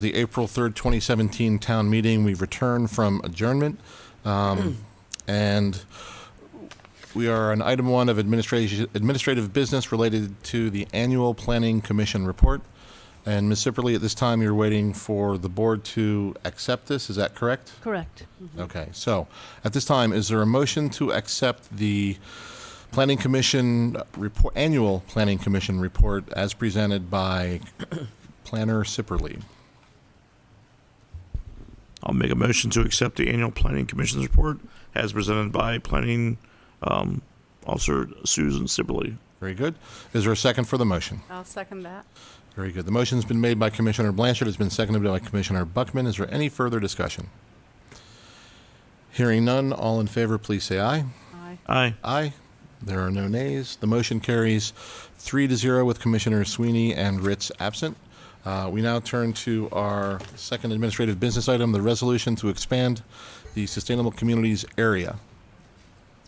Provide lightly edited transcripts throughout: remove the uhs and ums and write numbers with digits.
The April 3rd, 2017 town meeting. We return from adjournment. And we are on item 1 of administrative business related to the annual Planning Commission report. And Ms. Sipperly, at this time, you're waiting for the board to accept this. Is that correct? Correct. Okay. So at this time, is there a motion to accept the Planning Commission report, annual Planning Commission report as presented by Planner Sipperly? I'll make a motion to accept the annual Planning Commission's report as presented by Planning Officer Susan Sipperly. Very good. Is there a second for the motion? I'll second that. Very good. The motion's been made by Commissioner Blanchard. It's been seconded by Commissioner Buckman. Is there any further discussion? Hearing none, all in favor, please say aye. Aye. Aye. Aye. There are no nays. The motion carries 3-0 with Commissioner Sweeney and Ritz absent. We now turn to our second administrative business item, the resolution to expand the Sustainable Communities area.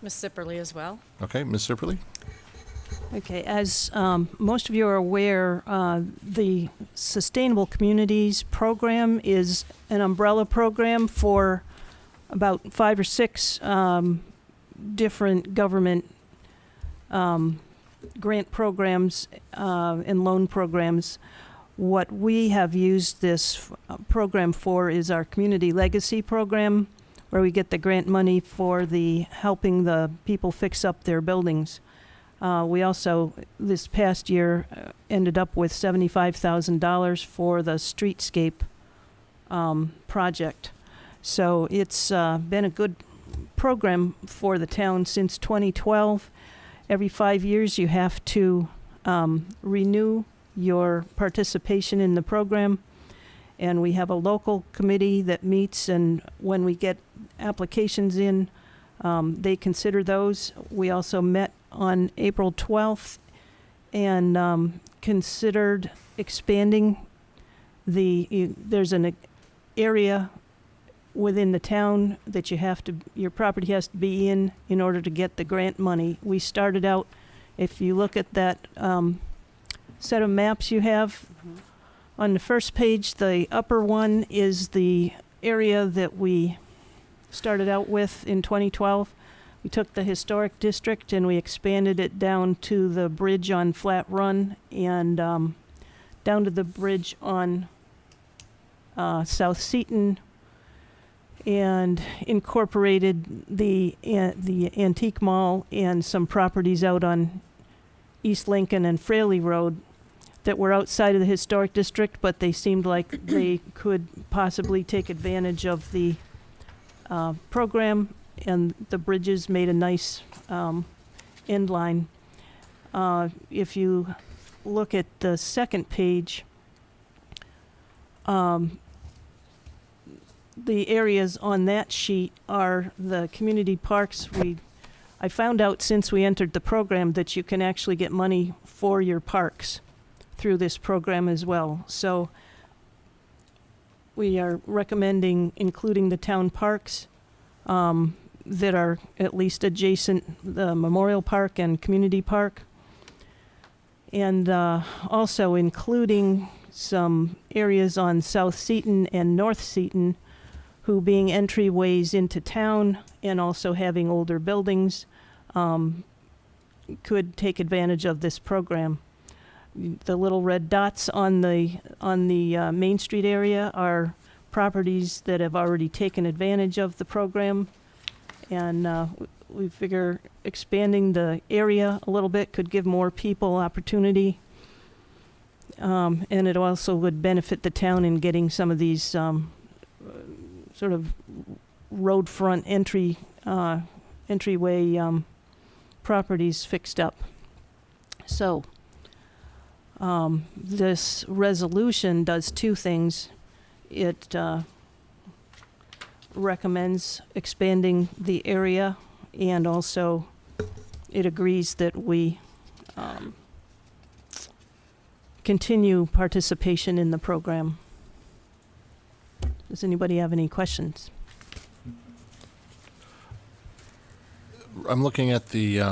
Ms. Sipperly as well. Okay, Ms. Sipperly? Okay, as most of you are aware, the Sustainable Communities Program is an umbrella program for about 5 or 6 different government grant programs and loan programs. What we have used this program for is our Community Legacy Program, where we get the grant money for the helping the people fix up their buildings. We also, this past year, ended up with $75,000 for the streetscape project. So it's been a good program for the town since 2012. Every 5 years you have to renew your participation in the program. And we have a local committee that meets, and when we get applications in, they consider those. We also met on April 12th and considered expanding there's an area within the town that your property has to be in order to get the grant money. We started out, if you look at that set of maps you have, on the first page, the upper one is the area that we started out with in 2012. We took the historic district and we expanded it down to the bridge on Flat Run and down to the bridge on South Seaton, and incorporated the Antique Mall and some properties out on East Lincoln and Fraley Road that were outside of the historic district, but they seemed like they could possibly take advantage of the program, and the bridges made a nice end line. If you look at the second page, the areas on that sheet are the community parks. I found out since we entered the program that you can actually get money for your parks through this program as well. So we are recommending including the town parks that are at least adjacent, the Memorial Park and Community Park, and also including some areas on South Seaton and North Seaton, who being entryways into town and also having older buildings could take advantage of this program. The little red dots on the Main Street area are properties that have already taken advantage of the program, and we figure expanding the area a little bit could give more people opportunity, and it also would benefit the town in getting some of these sort of road front entryway properties fixed up. So this resolution does 2 things. It recommends expanding the area, and also it agrees that we continue participation in the program. Does anybody have any questions? I'm looking at the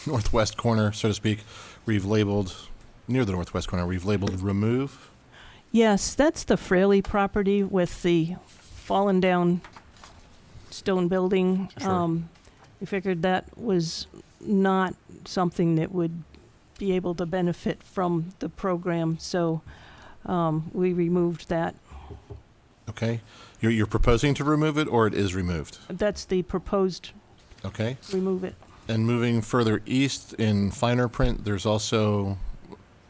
northwest corner, so to speak, where you've labeled near the northwest corner, we've labeled remove. Yes, that's the Fraley property with the fallen down stone building. Sure. We figured that was not something that would be able to benefit from the program, so we removed that. Okay. You're proposing to remove it, or it is removed? That's the proposed Okay. remove it. And moving further east in finer print, there's also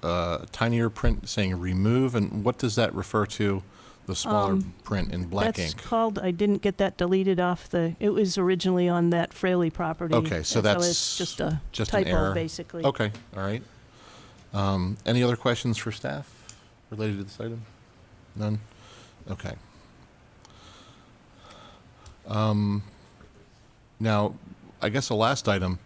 tinier print saying remove. And what does that refer to, the smaller print in black That's ink? called, I didn't get that deleted off it was originally on that Fraley property. Okay, so and that's it's just a just an typo, error. basically. Okay, all right. Any other questions for staff related to this item? None? Okay. Now, I guess the last item.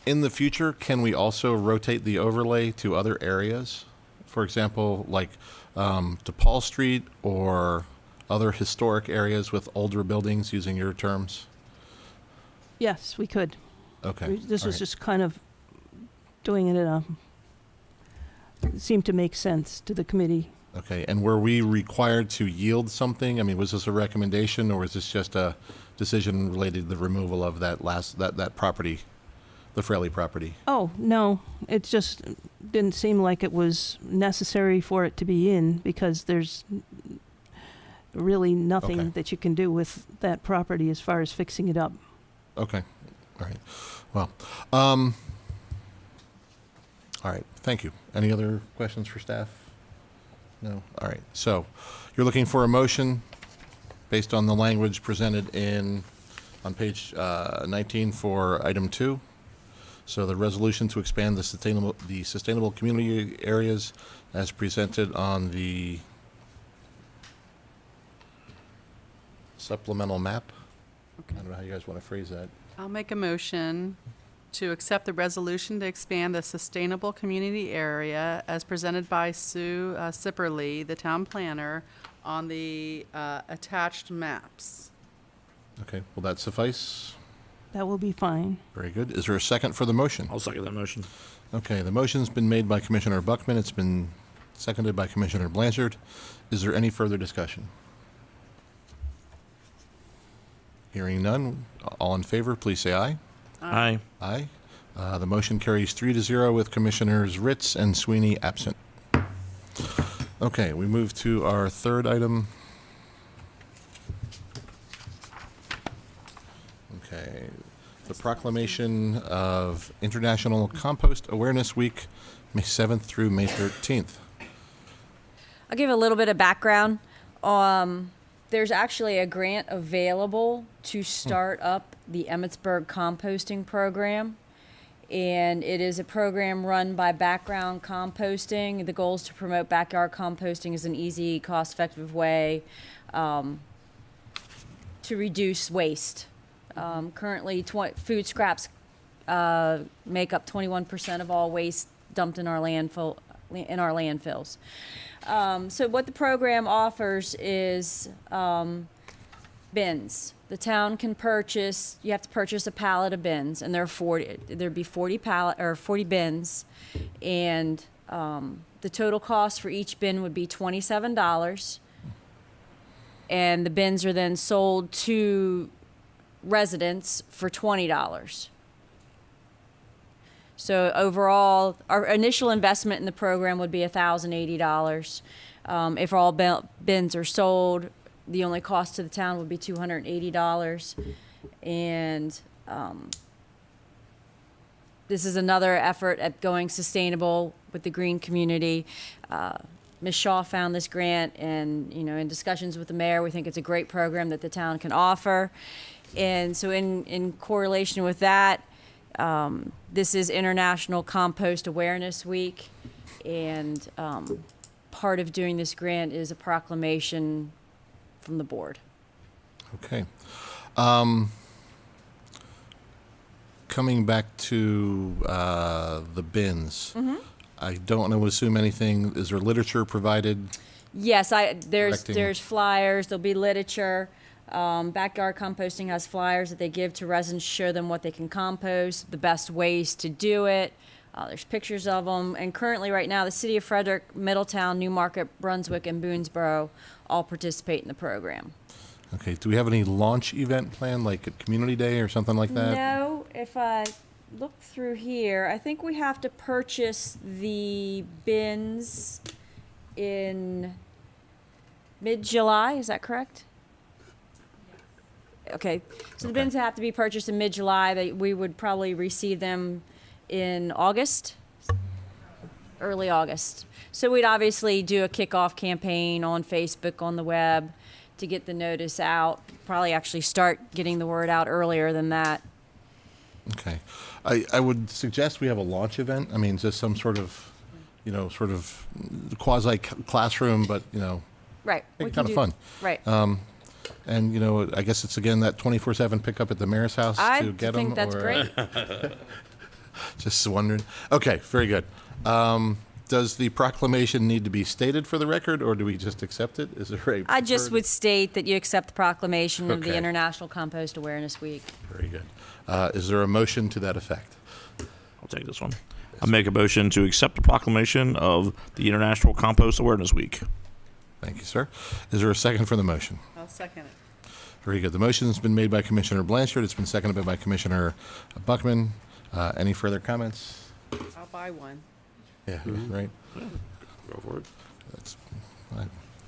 In the future, can we also rotate the overlay to other areas? For example, like DePaul Street or other historic areas with older buildings, using your terms? Yes, we could. Okay. This all was right. just kind of doing it it seemed to make sense to the committee. Okay, and were we required to yield something? I mean, was this a recommendation, or was this just a decision related to the removal of that property, the Fraley property? Oh, no, it just didn't seem like it was necessary for it to be in because there's really nothing Okay. that you can do with that property as far as fixing it up. Okay, all right. Well, all right, thank you. Any other questions for staff? No? All right, so you're looking for a motion based on the language presented on page 19 for item 2. So the resolution to expand the sustainable community areas as presented on the supplemental map. I don't know how you guys want to phrase that. I'll make a motion to accept the resolution to expand the sustainable community area as presented by Sue Sipperly, the town planner, on the attached maps. Okay, will that suffice? That will be fine. Very good. Is there a second for the motion? I'll second that motion. Okay, the motion's been made by Commissioner Buckman. It's been seconded by Commissioner Blanchard. Is there any further discussion? Hearing none, all in favor, please say aye. Aye. Aye. The motion carries 3-0 with Commissioners Ritz and Sweeney absent. Okay, we move to our third item. Okay, the proclamation of International Compost Awareness Week, May 7th through May 13th. I'll give a little bit of background. There's actually a grant available to start up the Emmitsburg composting program. And it is a program run by Background Composting. The goal is to promote backyard composting as an easy, cost-effective way to reduce waste. Currently, food scraps make up 21% of all waste dumped in our landfills. So what the program offers is bins. The town can purchase. You have to purchase a pallet of bins, and there'd be 40 bins, and the total cost for each bin would be $27. And the bins are then sold to residents for $20. So overall, our initial investment in the program would be $1,080. If all bins are sold, the only cost to the town would be $280. And this is another effort at going sustainable with the green community. Ms. Shaw found this grant, and in discussions with the mayor, we think it's a great program that the town can offer. And so in correlation with that, this is International Compost Awareness Week, and part of doing this grant is a proclamation from the board. Okay. Coming back to the bins, I don't want to assume anything. Is there literature provided? Yes, there's Directing. flyers. There'll be literature. Backyard Composting has flyers that they give to residents, show them what they can compost, the best ways to do it. There's pictures of them, and currently, right now, the city of Frederick, Middletown, Newmarket, Brunswick, and Boonesboro all participate in the program. Okay, do we have any launch event planned, like at Community Day or something like that? No, if I look through here, I think we have to purchase the bins in mid-July, is that correct? Okay, so the Okay. bins have to be purchased in mid-July. We would probably receive them in August, early August. So we'd obviously do a kickoff campaign on Facebook, on the web, to get the notice out. Probably actually start getting the word out earlier than that. Okay. I would suggest we have a launch event. I mean, just some sort of, sort of quasi-classroom, but, Right. make we it can kind of do- fun. Right. And, I guess it's again that 24/7 pickup at the mayor's house I to get them. think that's great. Just wondering. Okay, very good. Does the proclamation need to be stated for the record, or do we just accept it? Is there a I just preferred- would state that you accept the proclamation of the Okay. International Compost Awareness Week. Very good. Is there a motion to that effect? I'll take this one. I make a motion to accept the proclamation of the International Compost Awareness Week. Thank you, sir. Is there a second for the motion? I'll second it. Very good. The motion has been made by Commissioner Blanchard. It's been seconded by Commissioner Buckman. Any further comments? I'll buy one. Yeah, right. Go for it. That's,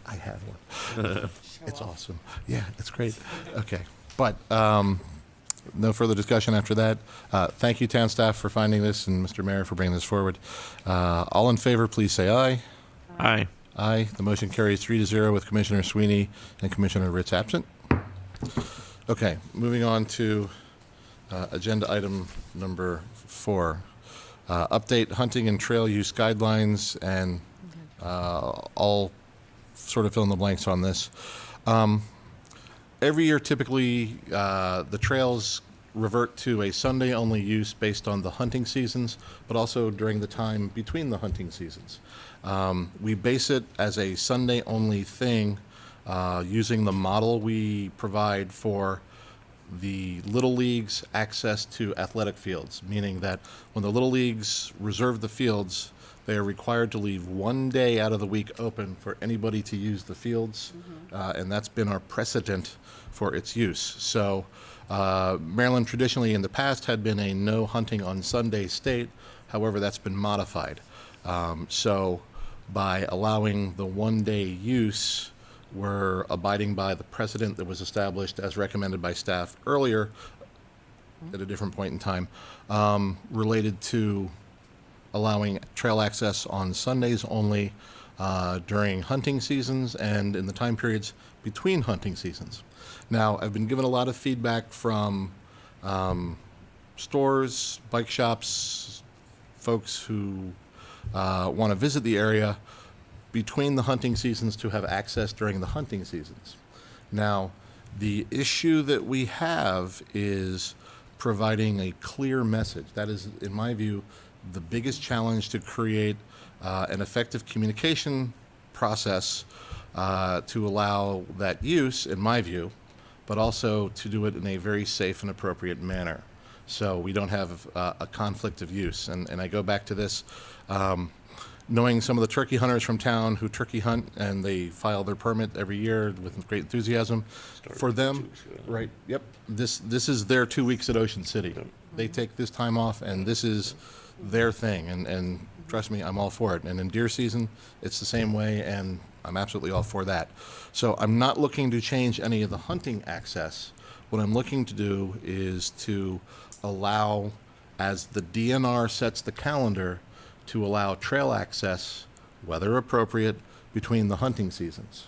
I have one. It's awesome. Yeah, it's great. Okay, but no further discussion after that. Thank you, town staff, for finding this, and Mr. Mayor for bringing this forward. All in favor, please say aye. Aye. Aye. The motion carries 3-0 with Commissioner Sweeney and Commissioner Ritz absent. Okay, moving on to agenda item number 4. Update hunting and trail use guidelines, and I'll sort of fill in the blanks on this. Every year, typically, the trails revert to a Sunday-only use based on the hunting seasons, but also during the time between the hunting seasons. We base it as a Sunday-only thing using the model we provide for the Little League's access to athletic fields, meaning that when the Little Leagues reserve the fields, they are required to leave one day out of the week open for anybody to use the fields, and that's been our precedent for its use. So Maryland traditionally in the past had been a no hunting on Sunday state. However, that's been modified. So by allowing the one-day use, we're abiding by the precedent that was established as recommended by staff earlier at a different point in time, related to allowing trail access on Sundays only during hunting seasons and in the time periods between hunting seasons. Now, I've been given a lot of feedback from stores, bike shops, folks who want to visit the area between the hunting seasons to have access during the hunting seasons. Now, the issue that we have is providing a clear message. That is, in my view, the biggest challenge to create an effective communication process to allow that use, in my view, but also to do it in a very safe and appropriate manner. So we don't have a conflict of use. And I go back to this, knowing some of the turkey hunters from town who turkey hunt and they file their permit every year with great enthusiasm. For them, right, yep, this is their 2 weeks at Ocean City. They take this time off and this is their thing, and trust me, I'm all for it. And in deer season, it's the same way, and I'm absolutely all for that. So I'm not looking to change any of the hunting access. What I'm looking to do is to allow, as the DNR sets the calendar, to allow trail access, weather appropriate, between the hunting seasons.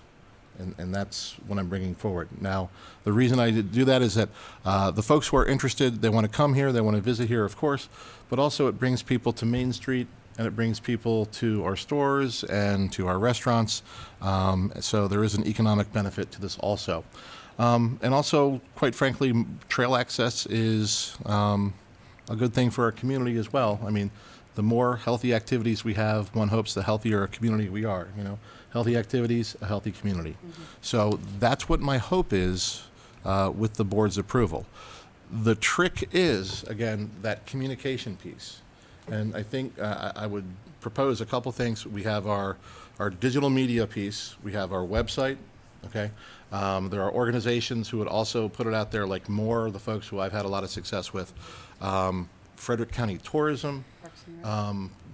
And that's what I'm bringing forward. Now, the reason I do that is that the folks who are interested, they want to come here, they want to visit here, of course, but also it brings people to Main Street, and it brings people to our stores and to our restaurants. So there is an economic benefit to this also. And also, quite frankly, trail access is a good thing for our community as well. I mean, the more healthy activities we have, one hopes the healthier a community we are, you know. Healthy activities, a healthy community. So that's what my hope is with the board's approval. The trick is, again, that communication piece. And I think I would propose a couple things. We have our digital media piece. We have our website, okay? There are organizations who would also put it out there, like more, the folks who I've had a lot of success with. Frederick County Tourism,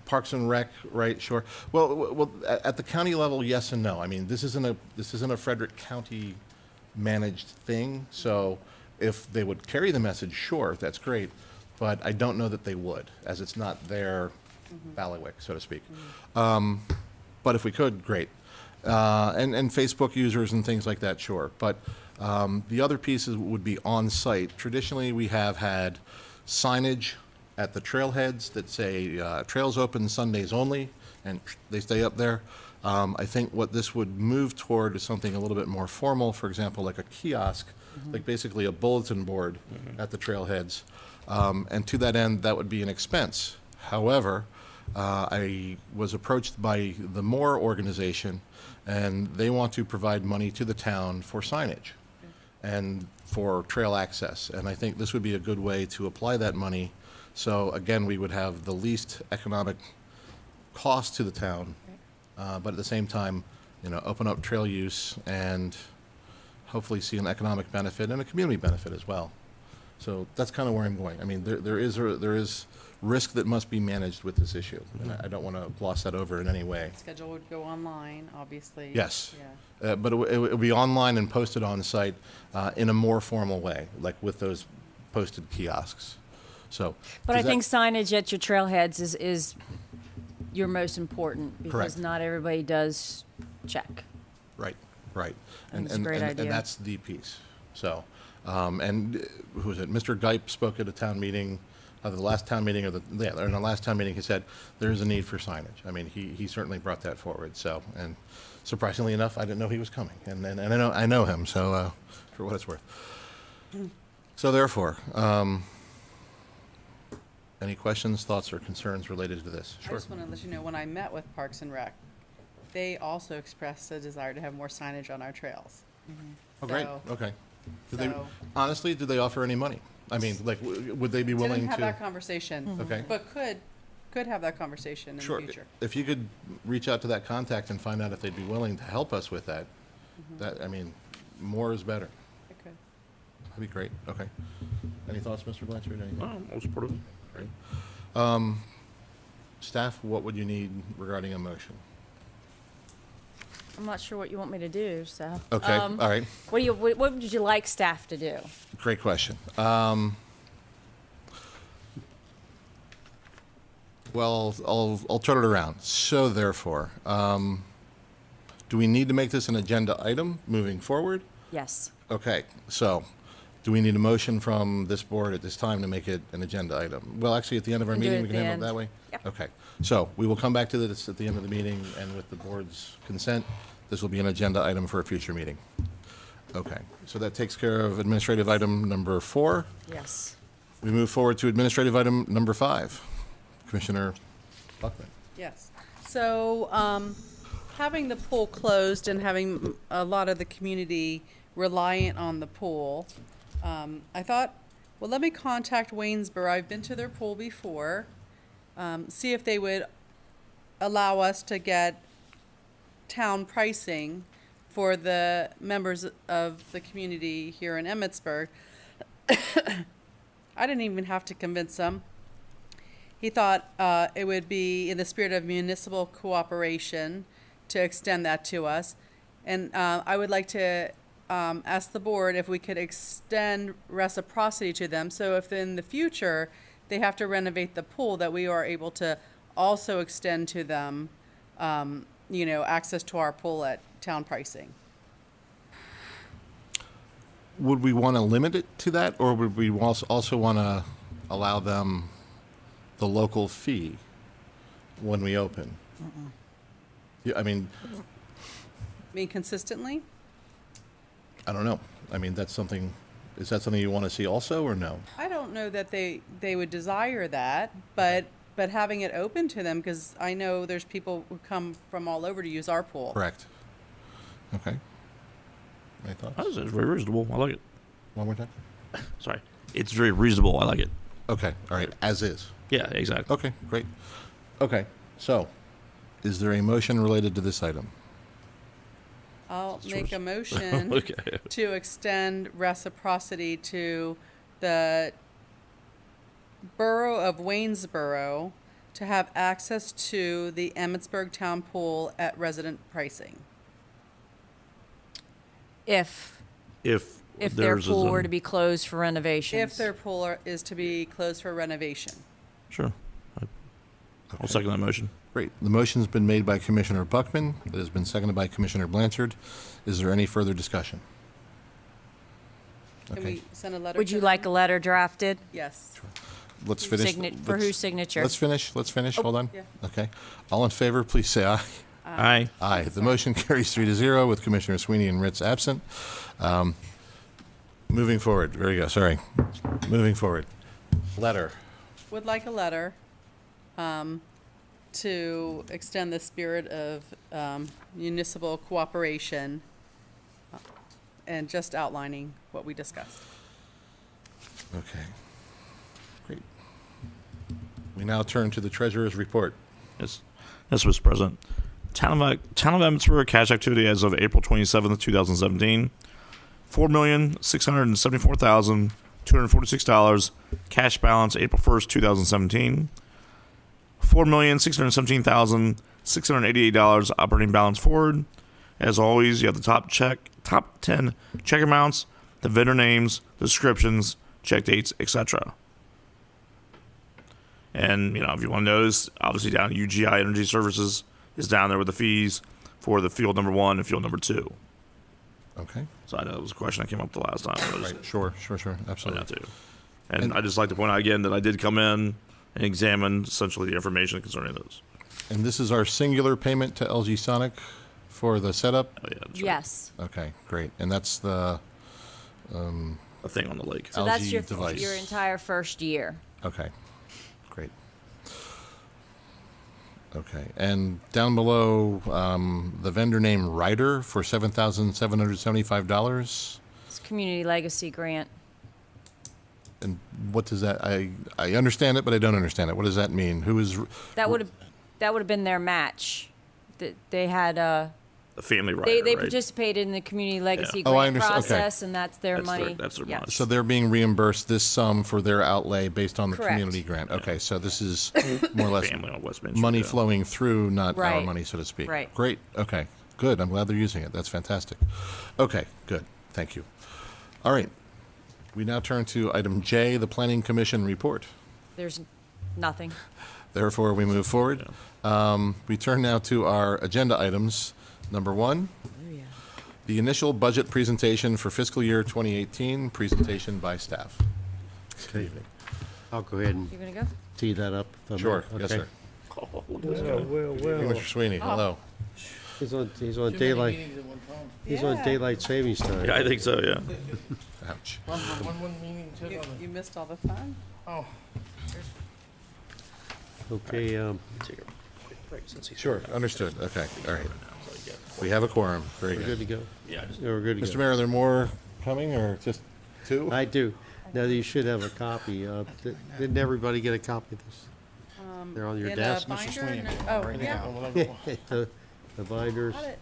Parks and Rec, right, sure. Well, at the county level, yes and no. I mean, this isn't a Frederick County managed thing, so if they would carry the message, sure, that's great, but I don't know that they would, as it's not their bailiwick, so to speak. But if we could, great. And Facebook users and things like that, sure. But the other pieces would be on-site. Traditionally, we have had signage at the trailheads that say trails open Sundays only, and they stay up there. I think what this would move toward is something a little bit more formal, for example, like a kiosk, like basically a bulletin board at the trailheads. And to that end, that would be an expense. However, I was approached by the Moore organization, and they want to provide money to the town for signage and for trail access. And I think this would be a good way to apply that money. So again, we would have the least economic cost to the town, but at the same time, open up trail use and hopefully see an economic benefit and a community benefit as well. So that's kind of where I'm going. I mean, there is risk that must be managed with this issue, and I don't want to gloss that over in any way. Schedule would go online, obviously. Yes. Yeah. But it would be online and posted on site in a more formal way, like with those posted kiosks. So. But I does that- think signage at your trailheads is your most important, because Correct. not everybody does check. Right, right. And it's a great idea. And that's the piece. So, and who was it? Mr. Geip spoke at a town meeting, the last town meeting, in the last town meeting, he said, there is a need for signage. I mean, he certainly brought that forward, so, and surprisingly enough, I didn't know he was coming. And I know him, so, for what it's worth. So therefore, any questions, thoughts, or concerns related to this? I just want to let you know, when I met with Parks and Rec, they also expressed a desire to have more signage on our trails. Oh, great, So- okay. so- Honestly, did they offer any money? I mean, like, would they be willing Didn't have that to? conversation. Okay. But could have that conversation in the Sure. future. If you could reach out to that contact and find out if they'd be willing to help us with that, I mean, more is better. Okay. That'd be great, okay. Any thoughts, Mr. Blanchard, anything? I'll support it. Great. Staff, what would you need regarding a motion? I'm not sure what you want me to do, so. Okay, all right, What would you like staff to do? great question. Well, I'll turn it around. So therefore, do we need to make this an agenda item moving forward? Yes. Okay, so, do we need a motion from this board at this time to make it an agenda item? Well, actually, at the end of our We can do meeting, it we at can the handle it that end. way? Yep. Okay, so, we will come back to this at the end of the meeting, and with the board's consent, this will be an agenda item for a future meeting. Okay, so that takes care of administrative item number 4. Yes. We move forward to administrative item number 5. Commissioner Buckman. Yes. So, having the pool closed and having a lot of the community reliant on the pool, I thought, well, let me contact Waynesboro. I've been to their pool before. See if they would allow us to get town pricing for the members of the community here in Emmitsburg. I didn't even have to convince them. He thought it would be in the spirit of municipal cooperation to extend that to us. And I would like to ask the board if we could extend reciprocity to them. So if in the future they have to renovate the pool, that we are able to also extend to them, access to our pool at town pricing. Would we want to limit it to that, or would we also want to allow them the local fee when we open? Yeah, I mean, Consistently? I don't know. I mean, is that something you want to see also, or no? I don't know that they would desire that, but having it open to them, because I know there's people who come from all over to use our pool. Correct. Okay. Any thoughts? It's very reasonable. I like it. One more time? Sorry. It's very reasonable. I like it. Okay, all right, as is. Yeah, exactly. Okay, great. Okay, so, is there a motion related to this item? I'll It's make a yours. motion Okay. to extend reciprocity to the borough of Waynesboro to have access to the Emmitsburg Town Pool at resident pricing. If If their theirs is pool were in- to be closed for renovations. If their pool is to be closed for renovation. Sure. I'll second that motion. Great. The motion's been made by Commissioner Buckman. It has been seconded by Commissioner Blanchard. Is there any further discussion? Can Okay, we send a letter? Would to you them? like a letter drafted? Yes. let's finish. For whose signature? Let's finish, hold on. yeah. Okay. All in favor, please say aye. Aye. Aye. The motion carries 3-0 with Commissioner Sweeney and Ritz absent. Moving forward, very good, sorry. Moving forward. Letter. Would like a letter to extend the spirit of municipal cooperation and just outlining what we discussed. Okay. Great. We now turn to the treasurer's report. Yes, Mr. President. Town of Emmitsburg cash activity as of April 27th, 2017. $4,674,246. Cash balance April 1st, 2017. $4,617,688 operating balance forward. As always, you have the top 10 check amounts, the vendor names, descriptions, check dates, etc. And, if you want to notice, obviously down at UGI Energy Services is down there with the fees for the field number 1 and field number 2. Okay. So I know that was a question that came up the last time. I was Right, sure, pointing absolutely. out to you. And I'd just like to point out again that I did come in and examine essentially the information concerning those. And this is our singular payment to LG Sonic for the setup? Oh, yeah, that's right. Yes. Okay, great. And that's the, A thing on the lake. So that's LG your device. your entire first year. okay, great. Okay, and down below, the vendor name Ryder for $7,775. It's community legacy grant. And what does that, I understand it, but I don't understand it. What does that mean? Who is, That would have been their match. They had The family rider, they right? participated in the community legacy Oh, I grant understand. Okay. process, and that's their money. That's their Yeah. money. so they're being reimbursed this sum for their outlay based on the Correct. community grant? Okay, so this is more or less Family on West Main money Street, yeah. flowing through, not our Right. money, so to speak. Right. Great, okay, good, I'm glad they're using it, that's fantastic. Okay, good, thank you. All right, we now turn to item J, the Planning Commission report. There's nothing. Therefore, we move forward. We turn now to our agenda items. Number 1, the initial budget presentation for fiscal year 2018, presentation by staff. Good evening. I'll go ahead and You're gonna go? tee that up. if I may. Sure, yes, Okay. sir. Well, Mr. Sweeney, hello. He's on daylight, he's on Yeah. daylight savings time. Yeah, I think so, yeah. Ouch. You missed all the fun? Okay, Take a quick break since he's Sure, understood, okay, all right. We have a quorum, very we're good good. to go? Yeah, just Yeah, we're good to Mr. go. Mayor, are there more coming, or just 2? I do. Now, you should have a copy. Didn't everybody get a copy of this? They're on your In a desk? binder? Oh, yeah. The binders? Got it.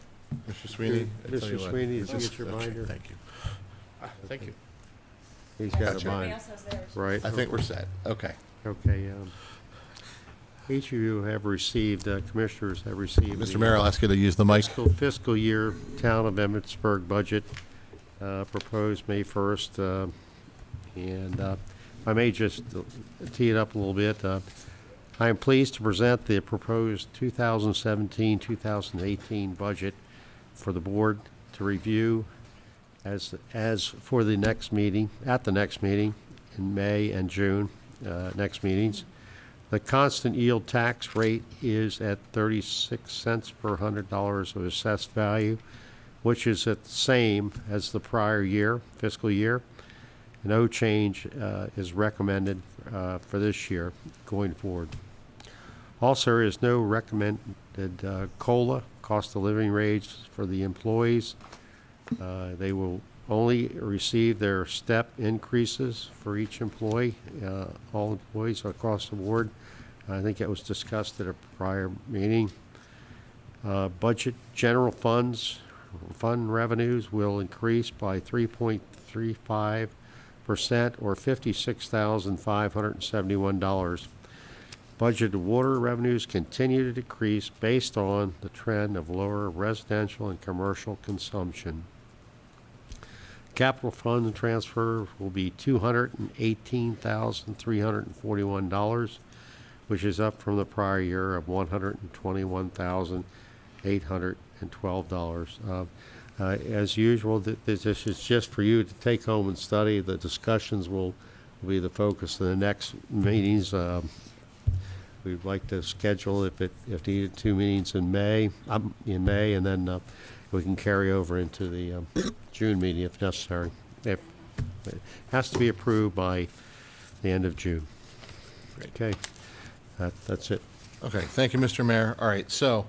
Mr. Sweeney? I tell Mr. you what, Sweeney, did you this- get your okay, binder? Thank you. Thank you. He's got Gotcha. a binder, right? I think we're set, okay. Okay, each of you have received, commissioners have received. Mr. the Mayor, I'll ask you to use the mic. fiscal year Town of Emmitsburg budget, proposed May 1st. And I may just tee it up a little bit. I am pleased to present the proposed 2017-2018 budget for the board to review as for the next meeting, at the next meeting in May and June, next meetings. The constant yield tax rate is at 36 cents per $100 of assessed value, which is at the same as the prior year, fiscal year. No change is recommended for this year going forward. Also, there is no recommended COLA, cost of living raise for the employees. They will only receive their step increases for each employee, all employees across the board. I think that was discussed at a prior meeting. Budget general fund revenues will increase by 3.35% or $56,571. Budgeted water revenues continue to decrease based on the trend of lower residential and commercial consumption. Capital fund transfer will be $218,341, which is up from the prior year of $121,812. As usual, this is just for you to take home and study. The discussions will be the focus of the next meetings. We'd like to schedule, if needed, 2 meetings in May, and then we can carry over into the June meeting if necessary. It has to be approved by the end of June. Okay, that's it. Okay, thank you, Mr. Mayor. All right, so,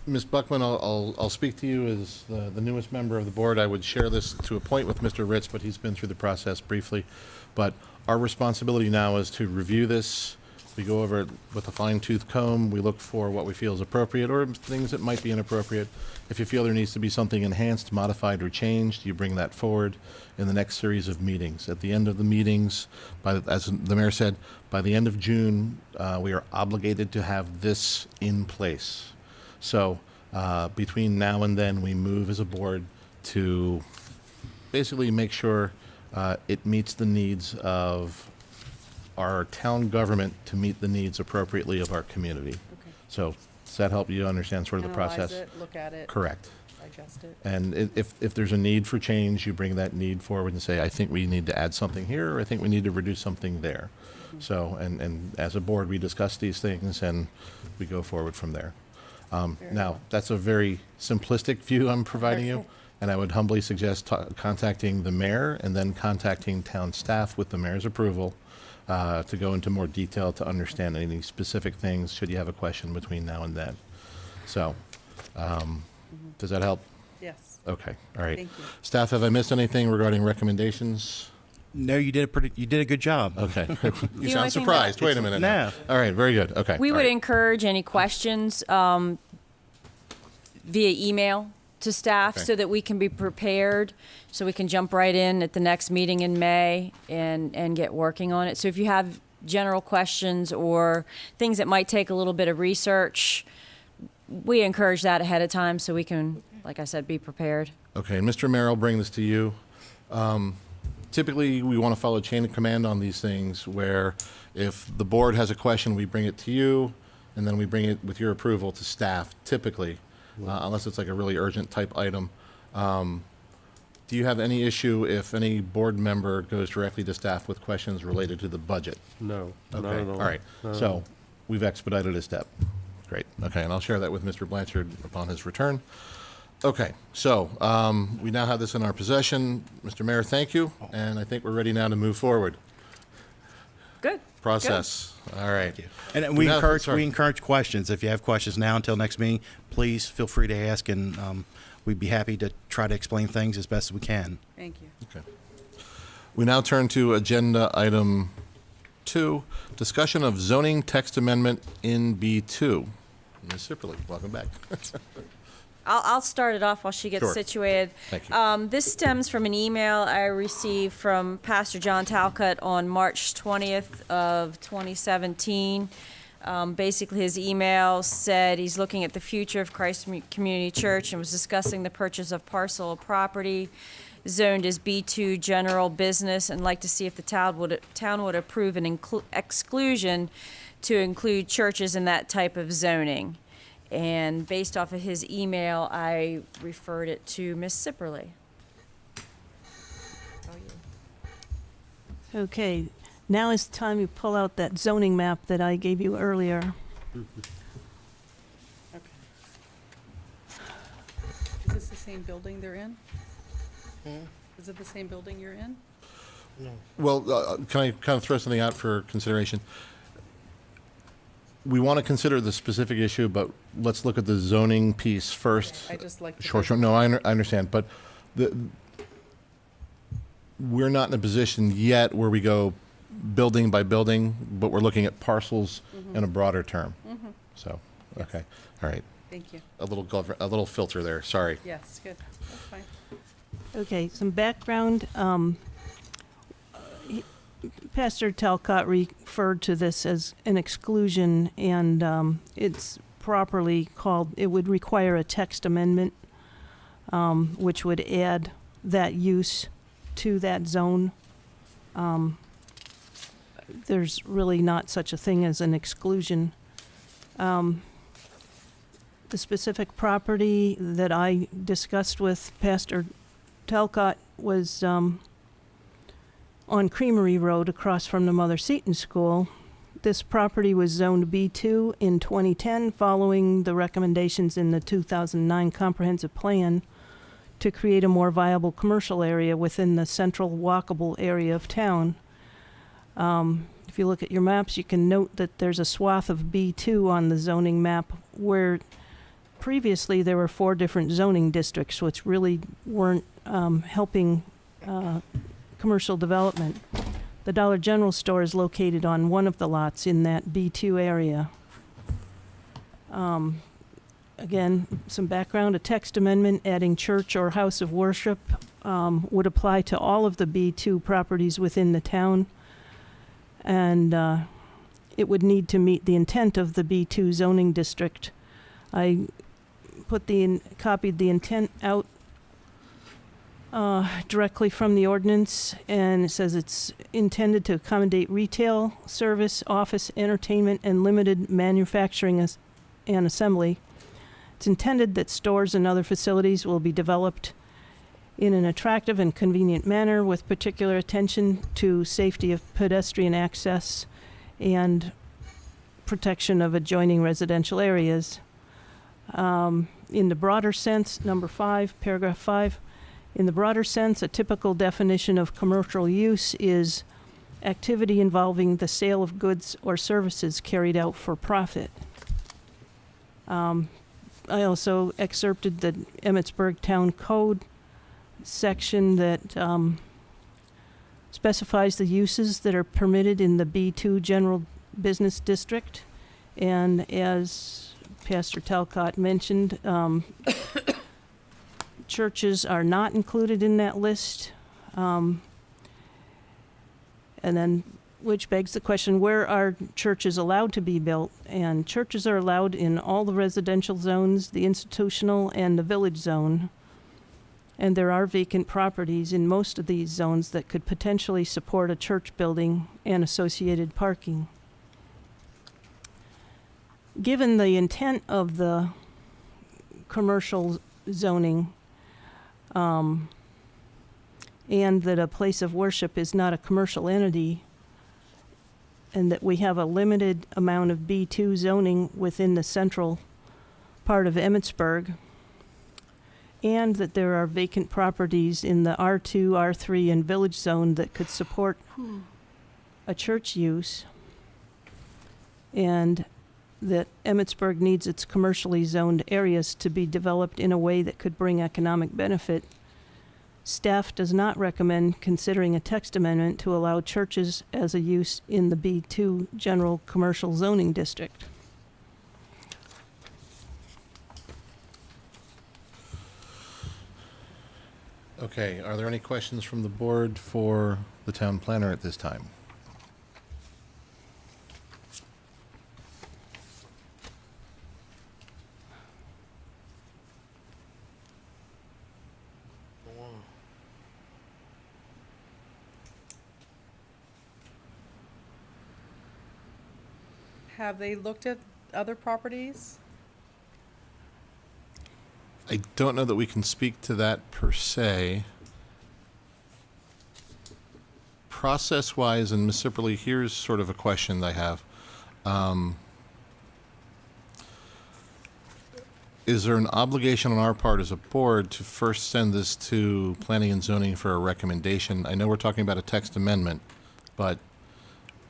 Ms. Buckman, I'll speak to you as the newest member of the board. I would share this to a point with Mr. Ritz, but he's been through the process briefly. But our responsibility now is to review this. We go over it with a fine-tooth comb. We look for what we feel is appropriate or things that might be inappropriate. If you feel there needs to be something enhanced, modified, or changed, you bring that forward in the next series of meetings. At the end of the meetings, as the mayor said, by the end of June, we are obligated to have this in place. So between now and then, we move as a board to basically make sure it meets the needs of our town government to meet the needs appropriately of our community. Okay. So does that help you understand sort of the process? Analyze it, look at it. Correct. Digest it. And if there's a need for change, you bring that need forward and say, I think we need to add something here, or I think we need to reduce something there. So, and as a board, we discuss these things and we go forward from there. Now, that's a very simplistic view I'm providing you, and I would humbly suggest contacting the mayor and then contacting town staff with the mayor's approval to go into more detail to understand any specific things, should you have a question between now and then. So, does that help? Yes. Okay, all right. Thank you. Staff, have I missed anything regarding recommendations? No, you did a good job. Okay. You only sound thing surprised. Wait a minute. No. All right, very good. Okay. We all would right. encourage any questions via email to staff Okay. so that we can be prepared, so we can jump right in at the next meeting in May and get working on it. So if you have general questions or things that might take a little bit of research, we encourage that ahead of time so we can, like I said, be prepared. Okay, and Mr. Mayor, I'll bring this to you. Typically, we want to follow chain of command on these things, where if the board has a question, we bring it to you, and then we bring it with your approval to staff, typically, unless it's like a really urgent type item. Do you have any issue if any board member goes directly to staff with questions related to the budget? No, not Okay, at all all. right. So we've expedited a step. Great. Okay, and I'll share that with Mr. Blanchard upon his return. Okay, so we now have this in our possession. Mr. Mayor, thank you, and I think we're ready now to move forward. Good. Process. All right. And we Now- encourage sorry. questions. If you have questions now until next meeting, please feel free to ask, and we'd be happy to try to explain things as best as we can. Thank you. Okay. We now turn to agenda item 2, discussion of zoning text amendment in B2. Ms. Sipperly, welcome back. I'll start it off while she gets Sure. situated. Thank you. This stems from an email I received from Pastor John Talcott on March 20th of 2017. Basically, his email said he's looking at the future of Christ Community Church and was discussing the purchase of parcel of property zoned as B2 general business, and like to see if the town would approve an exclusion to include churches in that type of zoning. And based off of his email, I referred it to Ms. Sipperly. Okay, now is the time you pull out that zoning map that I gave you earlier. Okay. Is this the same building they're in? Is it the same building you're in? Well, can I kind of throw something out for consideration? We want to consider the specific issue, but let's look at the zoning piece first. I just like. the Sure. No, I understand, but we're not in a position yet where we go building by building, but we're looking at parcels in a broader term. So, okay, all right. Thank you. A little filter there, sorry. Yes, good. That's fine. Okay, some background. Pastor Talcott referred to this as an exclusion, and it's properly called, it would require a text amendment, which would add that use to that zone. There's really not such a thing as an exclusion. The specific property that I discussed with Pastor Talcott was on Creamery Road across from the Mother Seton School. This property was zoned B2 in 2010 following the recommendations in the 2009 comprehensive plan to create a more viable commercial area within the central walkable area of town. If you look at your maps, you can note that there's a swath of B2 on the zoning map where previously there were 4 different zoning districts, which really weren't helping commercial development. The Dollar General store is located on one of the lots in that B2 area. Again, some background, a text amendment adding church or house of worship would apply to all of the B2 properties within the town. And it would need to meet the intent of the B2 zoning district. I copied the intent out directly from the ordinance, and it says it's intended to accommodate retail, service, office, entertainment, and limited manufacturing and assembly. It's intended that stores and other facilities will be developed in an attractive and convenient manner with particular attention to safety of pedestrian access and protection of adjoining residential areas. In the broader sense, number 5, paragraph 5, in the broader sense, a typical definition of commercial use is activity involving the sale of goods or services carried out for profit. I also excerpted the Emmitsburg Town Code section that specifies the uses that are permitted in the B2 General Business District. And as Pastor Talcott mentioned, churches are not included in that list. And then, which begs the question, where are churches allowed to be built? And churches are allowed in all the residential zones, the institutional, and the village zone. And there are vacant properties in most of these zones that could potentially support a church building and associated parking. Given the intent of the commercial zoning, and that a place of worship is not a commercial entity, and that we have a limited amount of B2 zoning within the central part of Emmitsburg, and that there are vacant properties in the R2, R3, and village zone that could support a church use, and that Emmitsburg needs its commercially zoned areas to be developed in a way that could bring economic benefit. Staff does not recommend considering a text amendment to allow churches as a use in the B2 General Commercial Zoning District. Okay, are there any questions from the board for the town planner at this time? Have they looked at other properties? I don't know that we can speak to that per se. Process-wise, and Ms. Sipperly, here's sort of a question that I have. Is there an obligation on our part as a board to first send this to Planning and Zoning for a recommendation? I know we're talking about a text amendment, but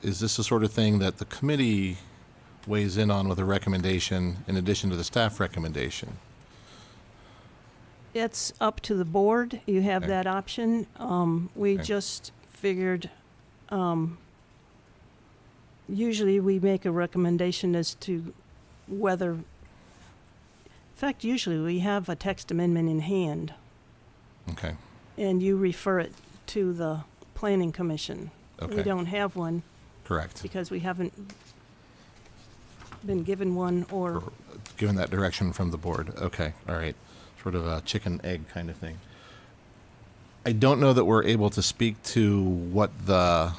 is this the sort of thing that the committee weighs in on with a recommendation in addition to the staff recommendation? It's up to the board. You have Okay. that option. We Okay. just figured, usually we make a recommendation as to whether, in fact, usually we have a text amendment in hand, Okay, and you refer it to the planning commission. We okay, don't have one correct. because we haven't been given one or, Given that direction from the board. Okay, all right. Sort of a chicken egg kind of thing. I don't know that we're able to speak to what the,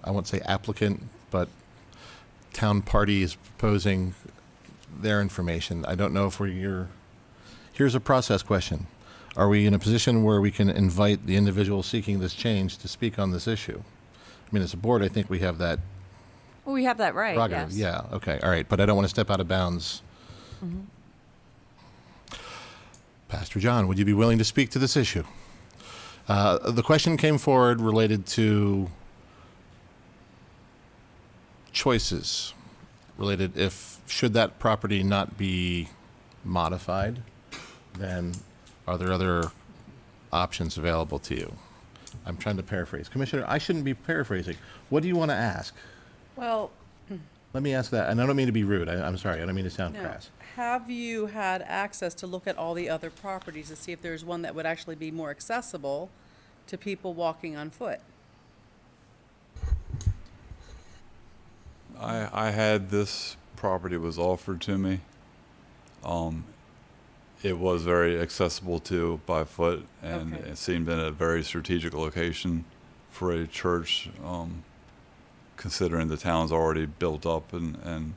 I won't say applicant, but town party is proposing their information. I don't know if here's a process question. Are we in a position where we can invite the individual seeking this change to speak on this issue? I mean, as a board, I think we have that Well, we have that right, prerogative. yes. Yeah, okay, all right, but I don't want to step out of bounds. Pastor John, would you be willing to speak to this issue? The question came forward related to choices, related should that property not be modified, then are there other options available to you? I'm trying to paraphrase. Commissioner, I shouldn't be paraphrasing. What do you want to ask? Well, Let me ask that, and I don't mean to be rude. I'm sorry. I don't mean to sound no. crass. Have you had access to look at all the other properties to see if there's one that would actually be more accessible to people walking on foot? I had this property was offered to me. It was very accessible to by foot, and Okay. it seemed in a very strategic location for a church, considering the town's already built up and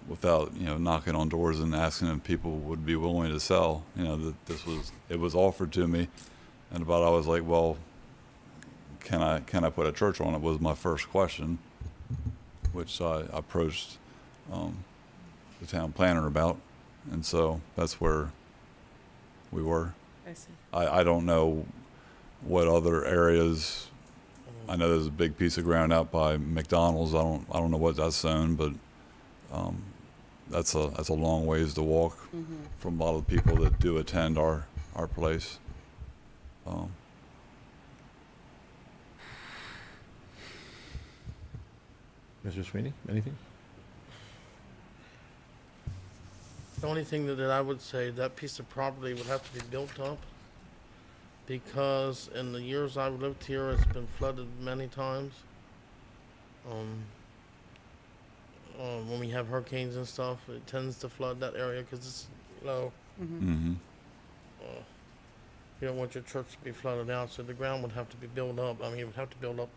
without knocking on doors and asking if people would be willing to sell. That it was offered to me, and about I was like, well, can I put a church on it? Was my first question, which I approached the town planner about, and so that's where we were. I see. I don't know what other areas. I know there's a big piece of ground out by McDonald's. I don't know what that's zoned, but that's a long ways to walk from a lot of the people that do attend our place. Mr. Sweeney, anything? The only thing that I would say, that piece of property would have to be built up, because in the years I've lived here, it's been flooded many times. When we have hurricanes and stuff, it tends to flood that area because it's low. Mm-hmm. You don't want your church to be flooded out, so the ground would have to be built up. I mean, it would have to build up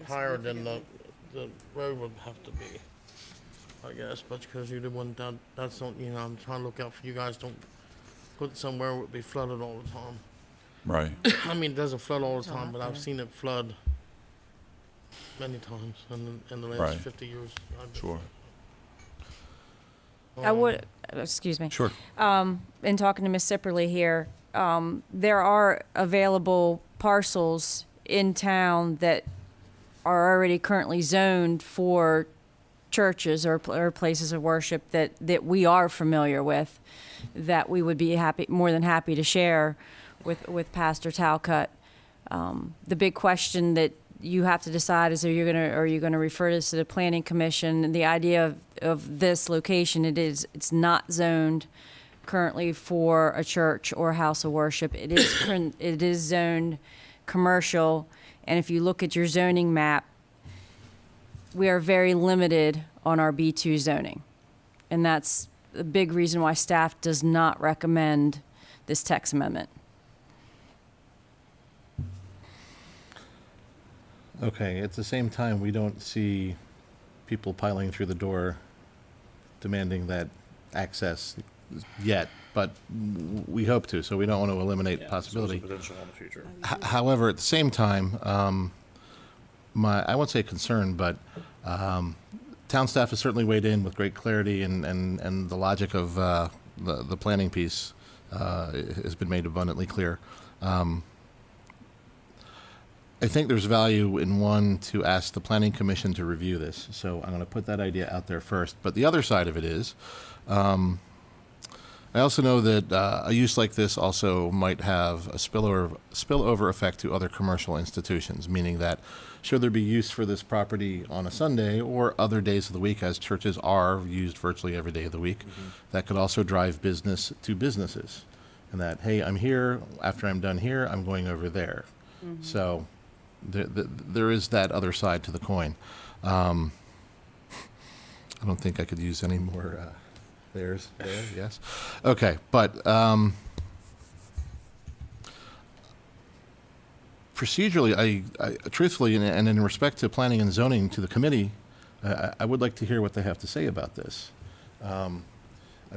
higher than the road would have to be, I guess. But because you're the one that's not, I'm trying to look out for you guys. Don't put it somewhere where it be flooded all the time. Right. I mean, it doesn't flood all the time, but I've seen it flood many times in the last Right. 50 years. I've been Sure. there. I would, excuse me. Sure. In talking to Ms. Sipperly here, there are available parcels in town that are already currently zoned for churches or places of worship that we are familiar with, that we would be more than happy to share with Pastor Talcott. The big question that you have to decide is, are you going to refer this to the Planning Commission? And the idea of this location, it's not zoned currently for a church or house of worship. It is zoned commercial, and if you look at your zoning map, we are very limited on our B2 zoning, and that's a big reason why staff does not recommend this text amendment. Okay, at the same time, we don't see people piling through the door demanding that access yet, but we hope to, so we don't want to eliminate possibility. Potential in the future. However, at the same time, I won't say concern, but town staff has certainly weighed in with great clarity, and the logic of the planning piece has been made abundantly clear. I think there's value in one to ask the planning commission to review this. So I'm going to put that idea out there first. But the other side of it is, I also know that a use like this also might have a spillover effect to other commercial institutions, meaning that should there be use for this property on a Sunday or other days of the week, as churches are used virtually every day of the week, that could also drive business to businesses. And that, hey, I'm here, after I'm done here, I'm going over there. So there is that other side to the coin. I don't think I could use any more there, yes. Okay, but procedurally, I truthfully, and in respect to planning and zoning to the committee, I would like to hear what they have to say about this. I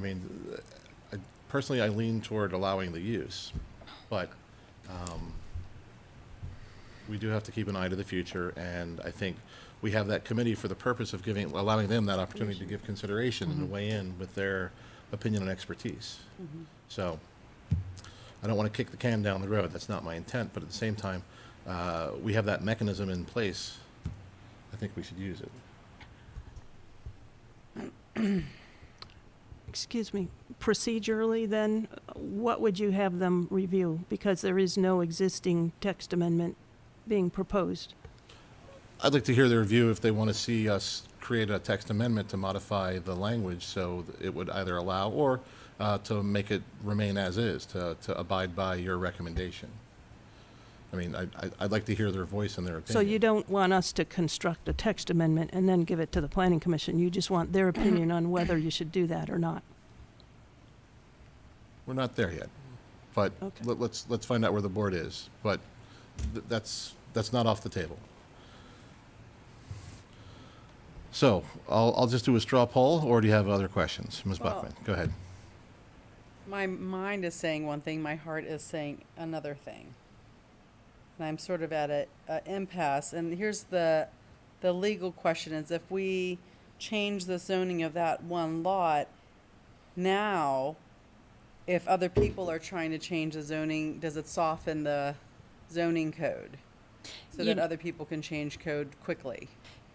mean, personally, I lean toward allowing the use, but we do have to keep an eye to the future, and I think we have that committee for the purpose of allowing them that opportunity to give consideration and weigh in with their opinion and expertise. So I don't want to kick the can down the road. That's not my intent, but at the same time, we have that mechanism in place. I think we should use it. Excuse me, procedurally then, what would you have them review? Because there is no existing text amendment being proposed. I'd like to hear their view if they want to see us create a text amendment to modify the language so it would either allow or to make it remain as is, to abide by your recommendation. I mean, I'd like to hear their voice and their opinion. So you don't want us to construct a text amendment and then give it to the planning commission? You just want their opinion on whether you should do that or not? We're not there yet, but Okay. let's find out where the board is. But that's not off the table. So I'll just do a straw poll, or do you have other questions? Ms. Well- Buckman, go ahead. My mind is saying one thing, my heart is saying another thing. And I'm sort of at a impasse. And here's the legal question is, if we change the zoning of that one lot, now, if other people are trying to change the zoning, does it soften the zoning code? So that You- other people can change code quickly?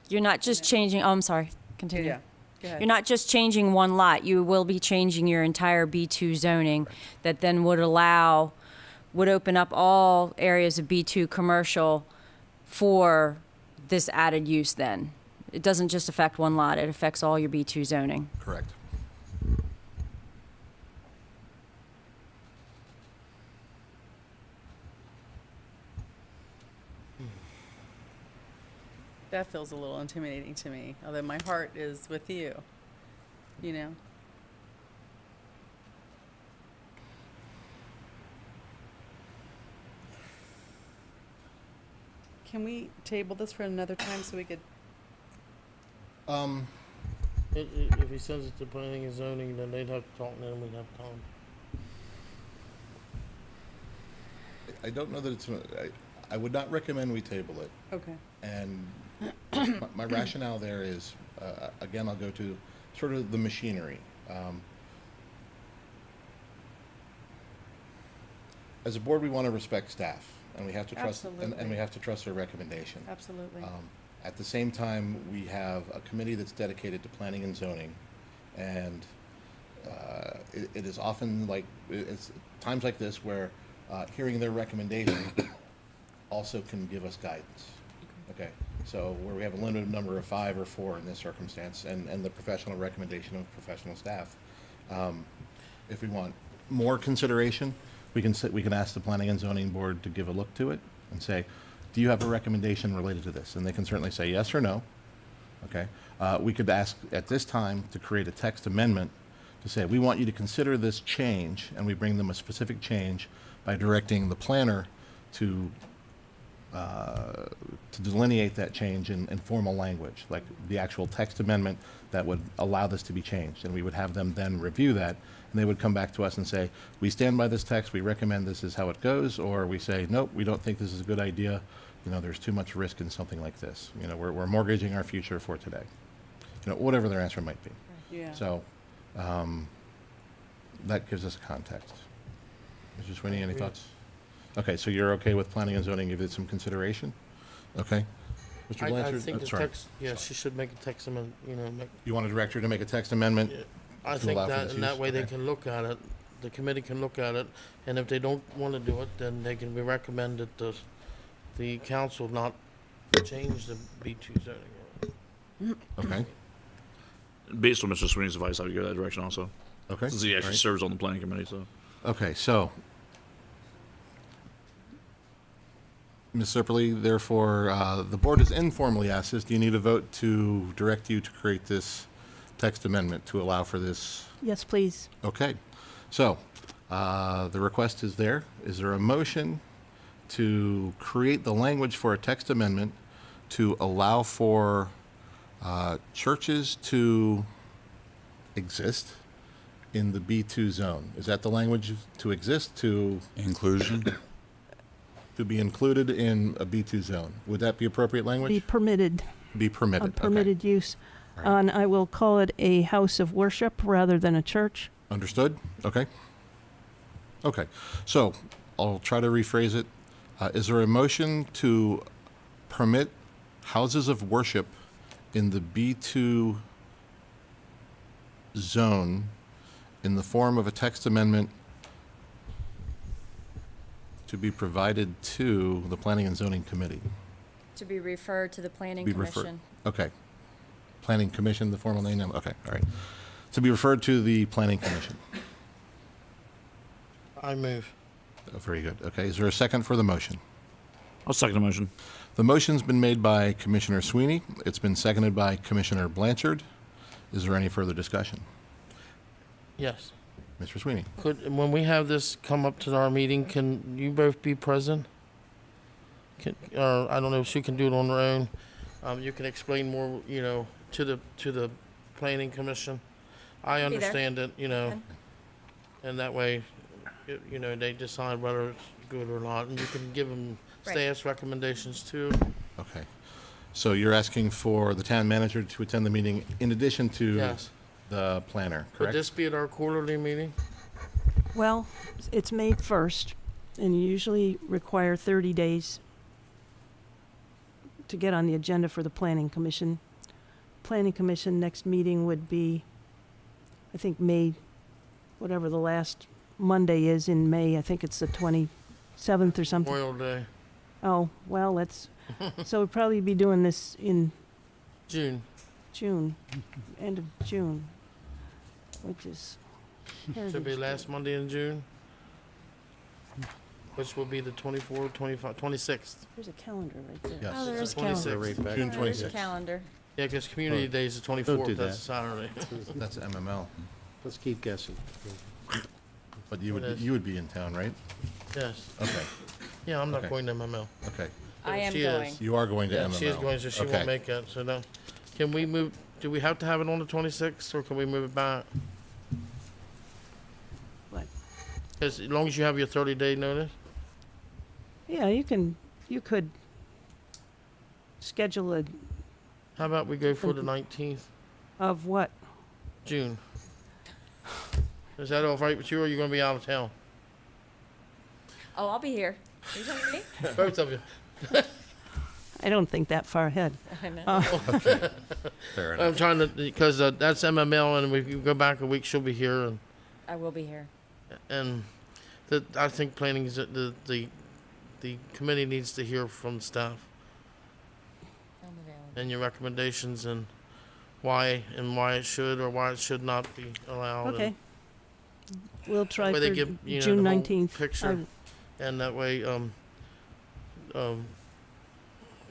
You're not just changing, oh, I'm sorry, continue. Yeah, go ahead. You're not just changing one lot, you will be changing your entire B2 zoning that then would open up all areas of B2 commercial for this added use then. It doesn't just affect one lot, it affects all your B2 zoning. Correct. That feels a little intimidating to me, although my heart is with you, you know? Can we table this for another time so we could, If he sends it to planning and zoning, then they'd have to talk, and then we'd have time. I don't know that it's, I would not recommend we table it. okay. And my rationale there is, again, I'll go to sort of the machinery. As a board, we want to respect staff, and we have to trust, and we Absolutely. have to trust their recommendation. Absolutely. At the same time, we have a committee that's dedicated to planning and zoning, and it is often like, it's times like this where hearing their recommendation also can give us guidance. Okay, so where we have a limited number of 5 or 4 in this circumstance, and the professional recommendation of professional staff. If we want more consideration, we can ask the planning and zoning board to give a look to it and say, do you have a recommendation related to this? And they can certainly say yes or no. Okay, we could ask at this time to create a text amendment to say, we want you to consider this change, and we bring them a specific change by directing the planner to delineate that change in formal language, like the actual text amendment that would allow this to be changed. And we would have them then review that, and they would come back to us and say, we stand by this text, we recommend this is how it goes, or we say, nope, we don't think this is a good idea. You know, there's too much risk in something like this. You know, we're mortgaging our future for today. You know, whatever their answer might be. Yeah. So, that gives us context. Mr. Sweeney, any thoughts? Okay, so you're okay with planning and zoning, give it some consideration? Okay. Mr. I Blanchard? think I'm the sorry. text, yeah, she should make a text amendment, you know, make, You want a director to make a text amendment? I To think allow for that, this and that use? way they Okay. can look at it, the committee can look at it, and if they don't want to do it, then they can be recommended the council not change the B2 zoning. Okay, Based on Mr. Sweeney's advice, I would go that direction also. okay. Since he actually all right. serves on the planning committee, so. Okay, so, Ms. Sipperly, therefore, the board has informally asked this, do you need a vote to direct you to create this text amendment to allow for this? Yes, please. Okay, so, the request is there. Is there a motion to create the language for a text amendment to allow for churches to exist in the B2 zone? Is that the language, to exist, to Inclusion? be included in a B2 zone? Would that be appropriate Be language? permitted, Be a permitted, okay. permitted use. All right. And I will call it a house of worship rather than a church. Understood? Okay. Okay, so I'll try to rephrase it. Is there a motion to permit houses of worship in the B2 zone in the form of a text amendment to be provided to the Planning and Zoning Committee? To be referred to the planning Be referred- commission. Okay. Planning Commission, the formal name now? Okay, all right. To be referred to the Planning Commission. I move. Oh, very good. Okay, is there a second for the motion? I'll second the motion. The motion's been made by Commissioner Sweeney. It's been seconded by Commissioner Blanchard. Is there any further discussion? Yes. Mr. Sweeney? Could, when we have this come up to our meeting, can you both be present? Or I don't know if she can do it on her own. You can explain more, you know, to the planning commission. I Be there. understand it, you know, Okay. and that way, you know, they decide whether it's good or not, and you can give them Right. staff's recommendations too. Okay. So you're asking for the town manager to attend the meeting in addition to Yes. the planner, Would correct? this be at our quarterly meeting? Well, it's May 1st, and you usually require 30 days to get on the agenda for the Planning Commission. Planning Commission next meeting would be, I think, May, whatever the last Monday is in May. I think it's the 27th or something. Memorial Day, Oh, well, so we'll probably be doing this in June. June, end of June, which is Should be Heritage Day. last Monday in June, which will be the 24th, 25th, 26th. There's a calendar right there. Yes. Oh, there is a 26th. calendar. Right back. June Oh, there's a 26th. calendar. Yeah, because Community Day is the 24th, do that's that. a Saturday. That's MML. Let's keep guessing. But you It is. would be in town, right? Yes, Okay, yeah, I'm not Okay. going to MML. okay. I am She is. going. You are going to Yeah, MML. she is going, so she Okay. won't make it, so no. Can we move, do we have to have it on the 26th, or can we move it back? What? As long as you have your 30-day notice? Yeah, you could schedule a, How about we go for the 19th, of what? June? Is that all right with you, or are you gonna be out of town? Oh, I'll be here. Are you talking to me? Both of you. I don't think that far ahead. I know. Fair I'm enough. trying to, because that's MML, and if you go back a week, she'll be here, I will be here. and I think planning is, the committee needs to hear from staff I'm available. and your recommendations, and why it should or why it should not be allowed. and- Okay. We'll try way they for give, you know, June the whole 19th. picture. And that way,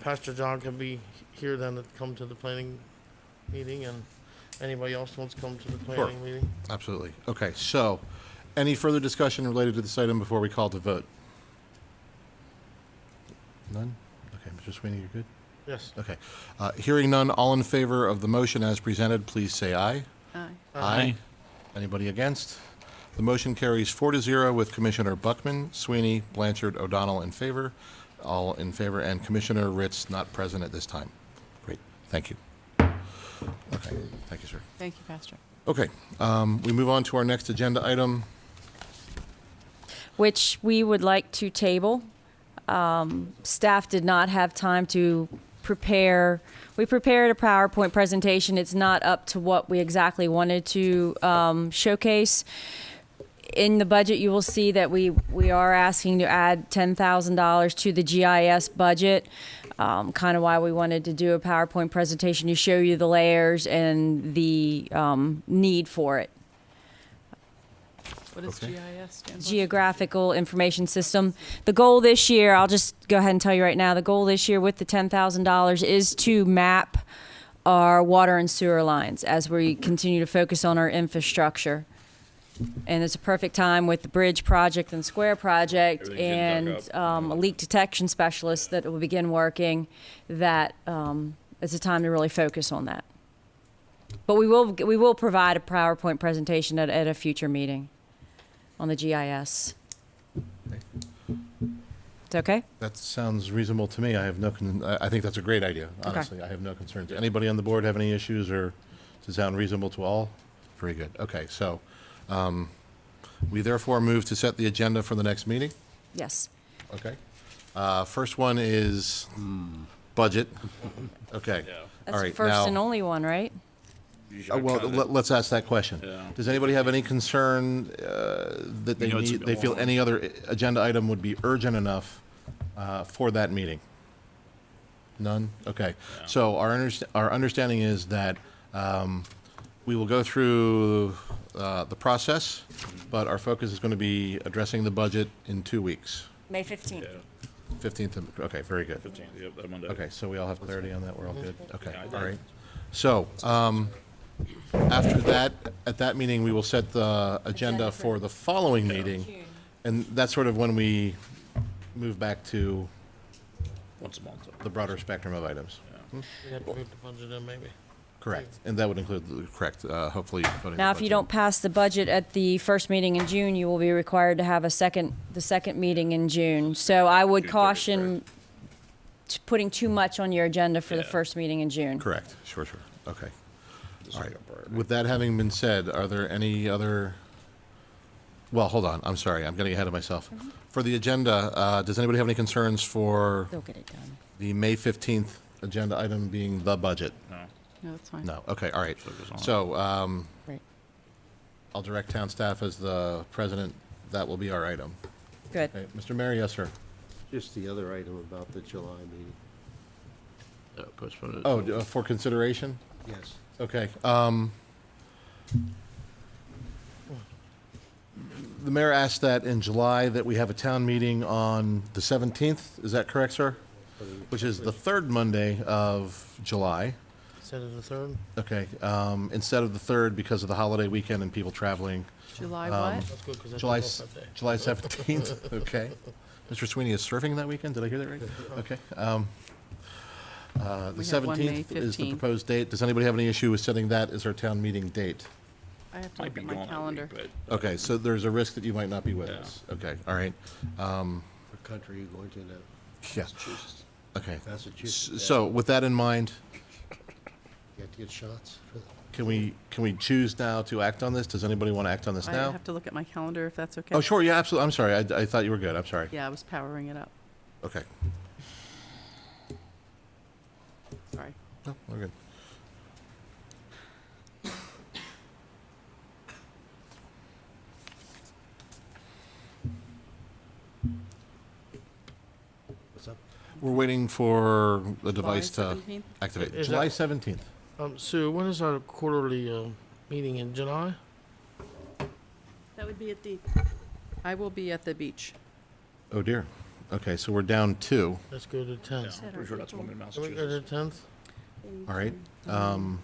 Pastor John can be here then to come to the planning meeting, and anybody else wants to come to the planning meeting. Absolutely. Okay, so, any further discussion related to this item before we call to vote? None? Okay, Mr. Sweeney, you're good? Yes. Okay. Hearing none, all in favor of the motion as presented, please say aye. Aye. Anybody against? The motion carries 4-0 with Commissioner Buckman, Sweeney, Blanchard, O'Donnell in favor, all in favor, and Commissioner Ritz not present at this time. Great, thank you. Okay, thank you, sir. Thank you, Pastor. Okay, we move on to our next agenda item. which we would like to table. Staff did not have time to prepare. We prepared a PowerPoint presentation. It's not up to what we exactly wanted to showcase. In the budget, you will see that we are asking to add $10,000 to the GIS budget. Kind of why we wanted to do a PowerPoint presentation to show you the layers and the need for it. What does GIS stand for? Geographical Information System. The goal this year, I'll just go ahead and tell you right now, the goal this year with the $10,000 is to map our water and sewer lines as we continue to focus on our infrastructure. And it's a perfect time with the bridge project and square project and a leak detection specialist that will begin working, that it's a time to really focus on that. But we will provide a PowerPoint presentation at a future meeting on the GIS. It's okay? That sounds reasonable to me. I have no, I think that's a great idea, honestly. I have no concerns. Anybody on the board have any issues, or does it sound reasonable to all? Very good. Okay, so we therefore move to set the agenda for the next meeting. Yes. Okay. First one is budget. Okay. All That's the right, first and now, only one, right? well, let's ask that question. Does anybody have any concern that they know it's a need, they feel long any other agenda item would be urgent enough for that meeting? None? Okay. So our understanding is that we will go through the process, but our focus is going to be addressing the budget in 2 weeks. May 15th. 15th, okay, very good. 15th, yep, that Monday. Okay, so we all have clarity on that, we're all good? Okay, all right. So, after that, at that meeting, we will set the agenda for the following meeting, and that's sort of when we move back to Once a month. the broader spectrum of items. We have to put the budget in, maybe. Correct, and that would include, hopefully voting. Now, the if you budget. don't pass the budget at the first meeting in June, you will be required to have the second meeting in June. So I would caution putting too much on your agenda for the first meeting in June. Correct, sure, okay. All right, with that having been said, are there any other, well, hold on, I'm sorry, I'm getting ahead of myself. For the agenda, does anybody have any concerns for They'll get it done. the May 15th agenda item being the budget? No, that's fine. No, okay, all right. Focus on it. So, Right. I'll direct town staff as the president, that will be our item. Good. Okay, Mr. Mayor, yes, sir? Just the other item about the July meeting. Postpone it. Oh, for consideration? Yes. Okay, the mayor asked that in July that we have a town meeting on the 17th, is that correct, sir? Which is the third Monday of July. Instead of the third? Okay, instead of the third because of the holiday weekend and people traveling. July what? That's good, because I July, took off that day. July 17th, okay. Mr. Sweeney is surfing that weekend, did I hear that right? Okay. The We have one May 17th is the 15th. proposed date. Does anybody have any issue with setting that as our town meeting date? I have to Might look be at my gone that calendar. week, but Okay, so there's a risk that you might not be with Yeah. us. Okay, all right. What country are you going to now? Yeah, Massachusetts. okay. Massachusetts. So with that in mind, You have to get shots for can we choose now to act on this? Does anybody want to act on this I now? have to look at my calendar if that's okay. Oh, sure, yeah, absolutely. I'm sorry, I thought you were good. I'm sorry. Yeah, I was powering it up. Okay. Sorry. No, we're good. what's up? We're waiting for the device to July 17th? activate. Is July that- 17th. Sue, when is our quarterly, meeting in July? That would be at the. I will be at the beach. Oh, dear. Okay, so we're down 2. Let's go to the tenth. pretty sure that's one in Can we go to the Massachusetts. tenth? All right.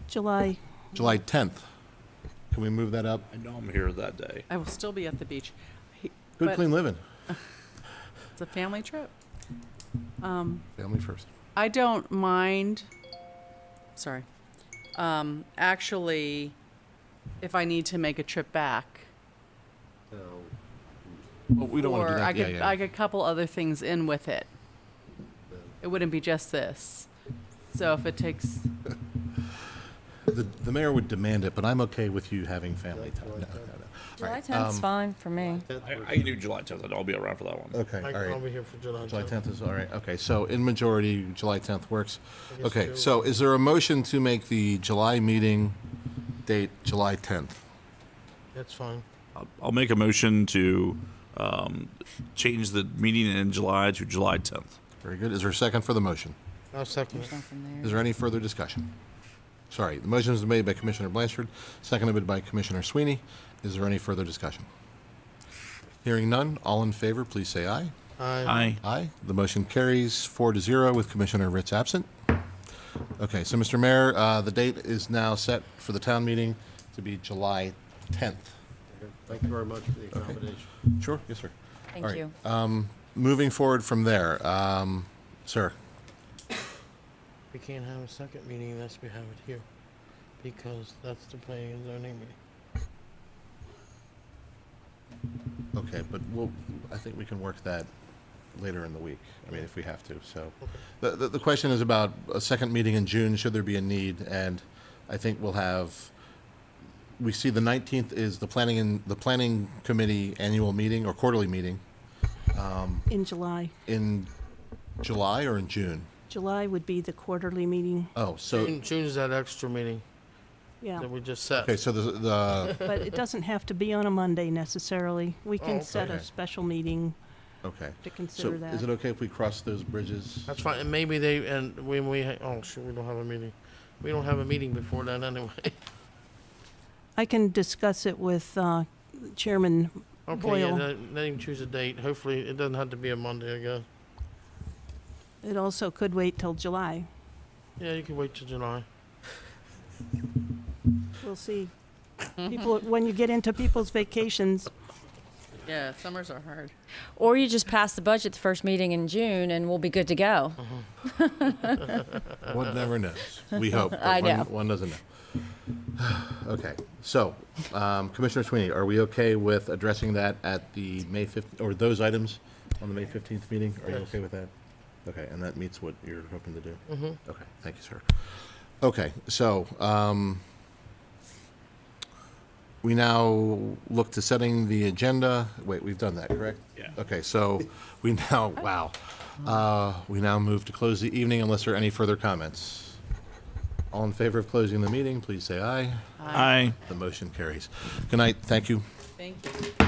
July, July 10th. Can we move that up? I know I'm here that day. I will still be at the beach. Good, But- clean living. It's a family trip. Family first. I don't mind, sorry. Actually, if I need to make a trip back. No. Well, we don't want to do Or I that. could, Yeah, I yeah. could couple other things in with it. It wouldn't be just this. So if it takes, The mayor would demand it, but I'm okay with you having family time. No, no, no. July right, 10th's fine for me. I can do July 10th. I'll be around for that one. Okay, all I'll right. be here for July July 10th. 10th is, all right, okay, so in majority, July 10th works. I guess Okay, Joe- so is there a motion to make the July meeting date July 10th? That's fine. I'll make a motion to change the meeting in July to July 10th. Very good. Is there a second for the motion? I'll second it. Nothing there. Is there any further discussion? Sorry, the motion was made by Commissioner Blanchard, seconded by Commissioner Sweeney. Is there any further discussion? Hearing none, all in favor, please say aye. Aye. Aye. The motion carries 4-0 with Commissioner Ritz absent. Okay, so Mr. Mayor, the date is now set for the town meeting to be July 10th. Thank you very much for the accommodation. Sure, yes, sir. Thank All right. you. Moving forward from there, sir, We can't have a second meeting unless we have it here, because that's the planning and zoning meeting. okay, but I think we can work that later in the week, I mean, if we have to, so. Okay. The question is about a second meeting in June, should there be a need, and I think we'll have, we see the 19th is the planning committee annual meeting or quarterly meeting In July. in July or in June? July would be the quarterly meeting, Oh, so, June's that extra meeting yeah. that we just set. okay, so the, But it doesn't have to be on a Monday necessarily. We Oh, can set okay. a special meeting okay. to So consider that. is it okay if we cross those bridges? That's fine, and maybe they, and when oh, sure, we don't have a meeting. We don't have a meeting before then anyway. I can discuss it with Chairman Okay, Boyle. yeah, let him choose a date. Hopefully, it doesn't have to be a Monday, I guess. It also could wait till July. Yeah, you can wait till July. We'll see. People, when you get into people's vacations, Yeah, summers are hard. Or you just pass the budget the first meeting in June and we'll be good to go. One never knows. We hope, but I know. one doesn't know. Okay, so, Commissioner Sweeney, are we okay with addressing that at the May 15th, or those items on the May 15th meeting? Are you Yes. okay with that? Okay, and that meets what you're hoping to do? Mm-hmm. Okay, thank you, sir. Okay, so, we now look to setting the agenda. Wait, we've done that, correct? Yeah. Okay, so we now, wow. We now move to close the evening unless there are any further comments. All in favor of closing the meeting, please say aye. Aye. The motion carries. Good night, thank you. Thank you.